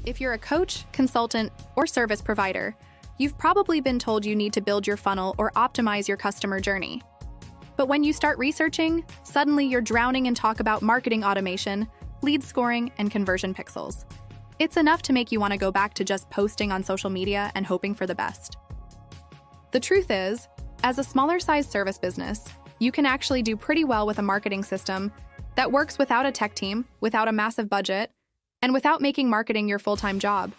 If you're a coach, consultant, or service provider, you've probably been told you need to build your funnel or optimize your customer journey. But when you start researching, suddenly you're drowning in talk about marketing automation, lead scoring, and conversion pixels. It's enough to make you want to go back to just posting on social media and hoping for the best. The truth is, as a smaller-sized service business, you can actually do pretty well with a marketing system that works without a tech team, without a massive budget, and without making marketing your full-time job.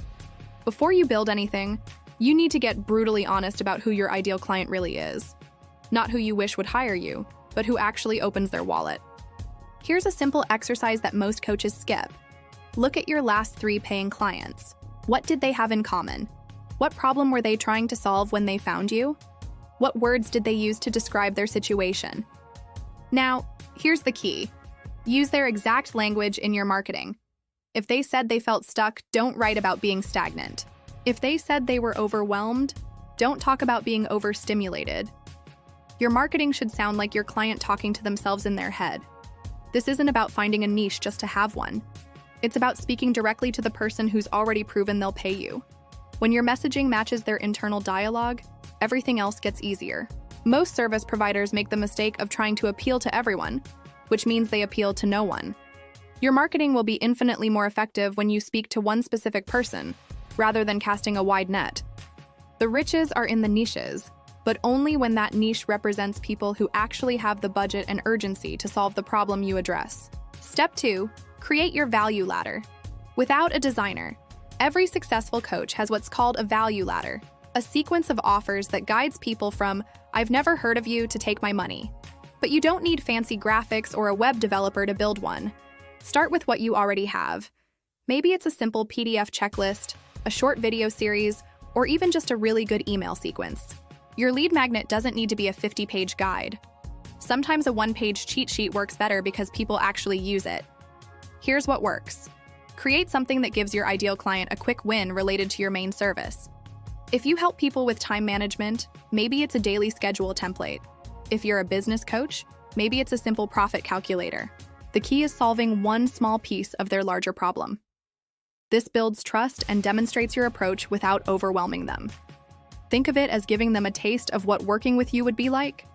Before you build anything, you need to get brutally honest about who your ideal client really is. Not who you wish would hire you, but who actually opens their wallet. Here's a simple exercise that most coaches skip. Look at your last 3 paying clients. What did they have in common? What problem were they trying to solve when they found you? What words did they use to describe their situation? Now, here's the key. Use their exact language in your marketing. If they said they felt stuck, don't write about being stagnant. If they said they were overwhelmed, don't talk about being overstimulated. Your marketing should sound like your client talking to themselves in their head. This isn't about finding a niche just to have one. It's about speaking directly to the person who's already proven they'll pay you. When your messaging matches their internal dialogue, everything else gets easier. Most service providers make the mistake of trying to appeal to everyone, which means they appeal to no one. Your marketing will be infinitely more effective when you speak to one specific person, rather than casting a wide net. The riches are in the niches, but only when that niche represents people who actually have the budget and urgency to solve the problem you address. Step 2, create your value ladder. Without a designer, every successful coach has what's called a value ladder, a sequence of offers that guides people from, "I've never heard of you," to "take my money." But you don't need fancy graphics or a web developer to build one. Start with what you already have. Maybe it's a simple PDF checklist, a short video series, or even just a really good email sequence. Your lead magnet doesn't need to be a 50-page guide. Sometimes a 1-page cheat sheet works better because people actually use it. Here's what works. Create something that gives your ideal client a quick win related to your main service. If you help people with time management, maybe it's a daily schedule template. If you're a business coach, maybe it's a simple profit calculator. The key is solving one small piece of their larger problem. This builds trust and demonstrates your approach without overwhelming them. Think of it as giving them a taste of what working with you would be like.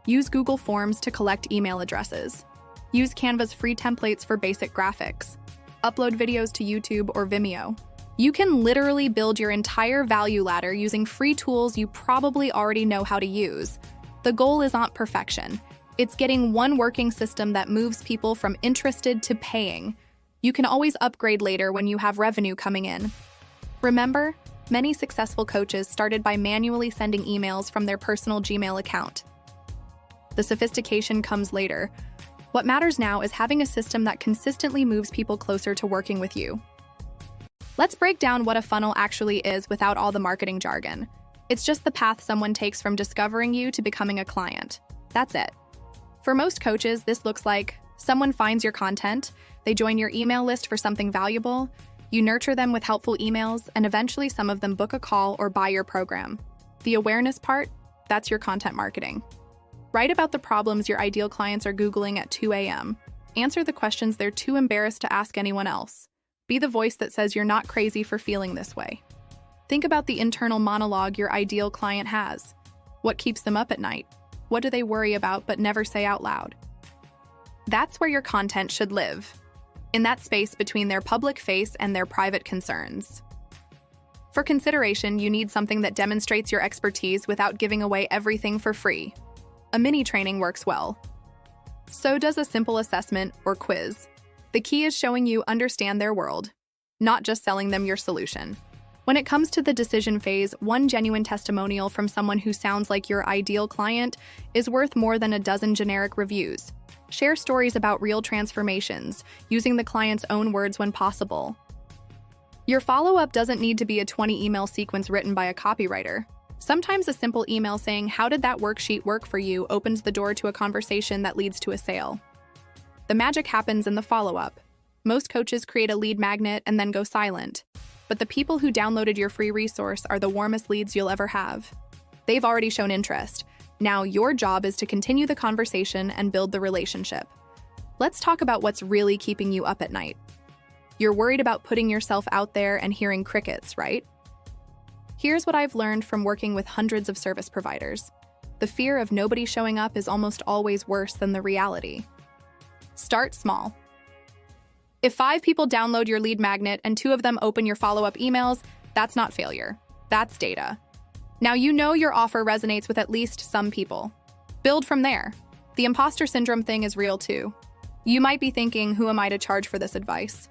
Use Google Forms to collect email addresses. Use Canva's free templates for basic graphics. Upload videos to YouTube or Vimeo. You can literally build your entire value ladder using free tools you probably already know how to use. The goal is not perfection. It's getting one working system that moves people from interested to paying. You can always upgrade later when you have revenue coming in. Remember, many successful coaches started by manually sending emails from their personal Gmail account. The sophistication comes later. What matters now is having a system that consistently moves people closer to working with you. Let's break down what a funnel actually is without all the marketing jargon. It's just the path someone takes from discovering you to becoming a client. That's it. For most coaches, this looks like someone finds your content, they join your email list for something valuable, you nurture them with helpful emails, and eventually some of them book a call or buy your program. The awareness part, that's your content marketing. Write about the problems your ideal clients are Googling at 2 a.m. Answer the questions they're too embarrassed to ask anyone else. Be the voice that says you're not crazy for feeling this way. Think about the internal monologue your ideal client has. What keeps them up at night? What do they worry about but never say out loud? That's where your content should live, in that space between their public face and their private concerns. For consideration, you need something that demonstrates your expertise without giving away everything for free. A mini training works well. So does a simple assessment or quiz. The key is showing you understand their world, not just selling them your solution. When it comes to the decision phase, one genuine testimonial from someone who sounds like your ideal client is worth more than a dozen generic reviews. Share stories about real transformations, using the client's own words when possible. Your follow-up doesn't need to be a 20-email sequence written by a copywriter. Sometimes a simple email saying, "How did that worksheet work for you?" opens the door to a conversation that leads to a sale. The magic happens in the follow-up. Most coaches create a lead magnet and then go silent. But the people who downloaded your free resource are the warmest leads you'll ever have. They've already shown interest. Now your job is to continue the conversation and build the relationship. Let's talk about what's really keeping you up at night. You're worried about putting yourself out there and hearing crickets, right? Here's what I've learned from working with hundreds of service providers. The fear of nobody showing up is almost always worse than the reality. Start small. If 5 people download your lead magnet and 2 of them open your follow-up emails, that's not failure. That's data. Now you know your offer resonates with at least some people. Build from there. The imposter syndrome thing is real too. You might be thinking, who am I to charge for this advice?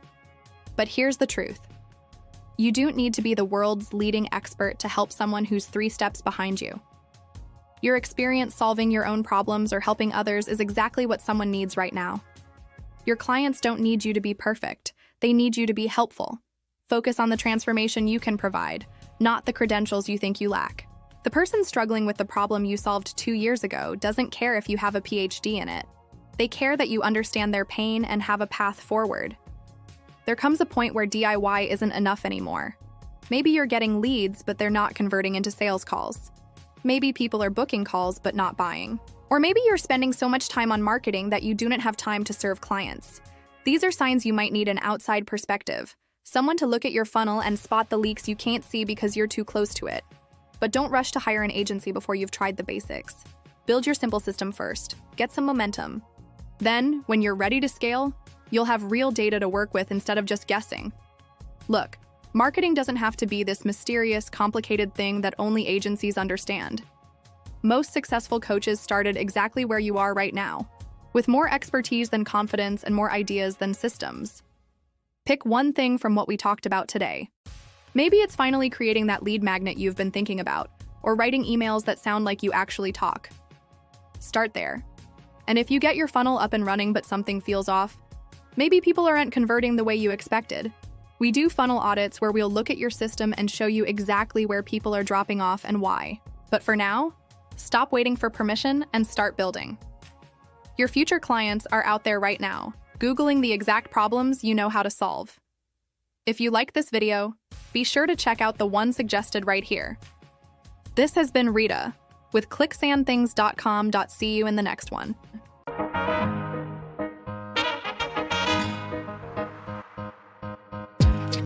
But here's the truth. You don't need to be the world's leading expert to help someone who's 3 steps behind you. Your experience solving your own problems or helping others is exactly what someone needs right now. Your clients don't need you to be perfect. They need you to be helpful. Focus on the transformation you can provide, not the credentials you think you lack. The person struggling with the problem you solved 2 years ago doesn't care if you have a PhD in it. They care that you understand their pain and have a path forward. There comes a point where DIY isn't enough anymore. Maybe you're getting leads, but they're not converting into sales calls. Maybe people are booking calls, but not buying. Or maybe you're spending so much time on marketing that you do not have time to serve clients. These are signs you might need an outside perspective, someone to look at your funnel and spot the leaks you can't see because you're too close to it. But don't rush to hire an agency before you've tried the basics. Build your simple system first. Get some momentum. Then, when you're ready to scale, you'll have real data to work with instead of just guessing. Look, marketing doesn't have to be this mysterious, complicated thing that only agencies understand. Most successful coaches started exactly where you are right now, with more expertise than confidence and more ideas than systems. Pick one thing from what we talked about today. Maybe it's finally creating that lead magnet you've been thinking about, or writing emails that sound like you actually talk. Start there. And if you get your funnel up and running but something feels off, maybe people aren't converting the way you expected. We do funnel audits where we'll look at your system and show you exactly where people are dropping off and why. But for now, stop waiting for permission and start building. Your future clients are out there right now, Googling the exact problems you know how to solve. If you like this video, be sure to check out the one suggested right here. This has been Rita with clicksandthings.com. See you in the next one.